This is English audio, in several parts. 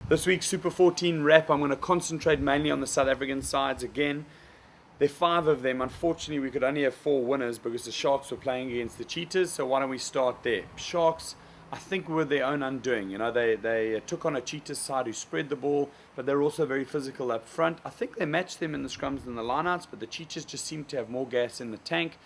This week's Super 14 wrap, I'm going to concentrate mainly on the South African sides again. There are 5 of them. Unfortunately, we could only have 4 winners because the Sharks were playing against the Cheetahs, so why don't we start there? Sharks, I think, were their own undoing. You know, they took on a Cheetahs side who spread the ball, but they're also very physical up front. I think they matched them in the scrums and the lineouts, but the Cheetahs just seem to have more gas in the tank.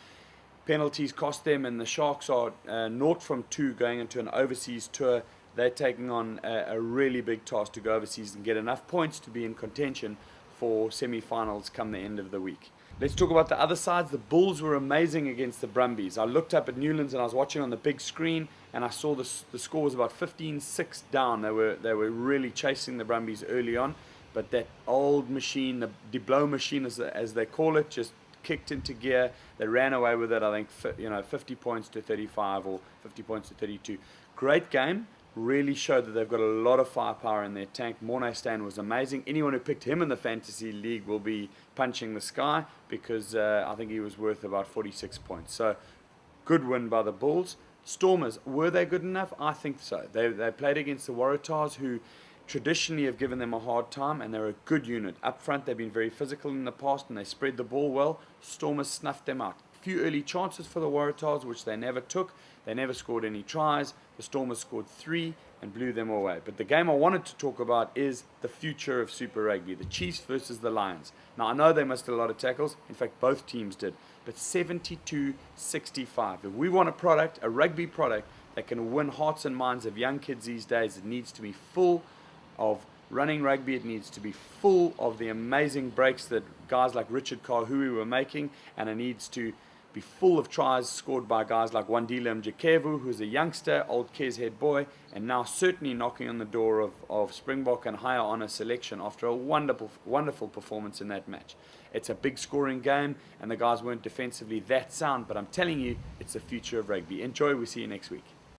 Penalties cost them, and the Sharks are 0 from 2 going into an overseas tour. They're taking on a really big task to go overseas and get enough points to be in contention for semi-finals come the end of the week. Let's talk about the other sides. The Bulls were amazing against the Brumbies. I looked up at Newlands and I was watching on the big screen, and I saw the score was about 15-6 down. They were really chasing the Brumbies early on, but that old machine, the DeBlow machine as they call it, just kicked into gear. They ran away with it. I think 50 points to 35 or 50 points to 32. Great game. Really showed that they've got a lot of firepower in their tank. Morné Steyn was amazing. Anyone who picked him in the fantasy league will be punching the sky because I think he was worth about 46 points. So good win by the Bulls. Stormers, were they good enough? I think so. They played against the Waratahs, who traditionally have given them a hard time, and they're a good unit. Up front, they've been very physical in the past, and they spread the ball well. Stormers snuffed them out. A few early chances for the Waratahs, which they never took. They never scored any tries. The Stormers scored 3 and blew them away. But the game I wanted to talk about is the future of Super Rugby, the Chiefs versus the Lions. Now, I know they missed a lot of tackles. In fact, both teams did. But 72-65. If we want a rugby product that can win hearts and minds of young kids these days, it needs to be full of running rugby. It needs to be full of the amazing breaks that guys like Richard Kahui were making, and it needs to be full of tries scored by guys like Wandile Mjikevu, who's a youngster, old Kes head boy, and now certainly knocking on the door of Springbok and higher honour selection after a wonderful performance in that match. It's a big scoring game, and the guys weren't defensively that sound, but I'm telling you, it's the future of rugby. Enjoy. We'll see you next week.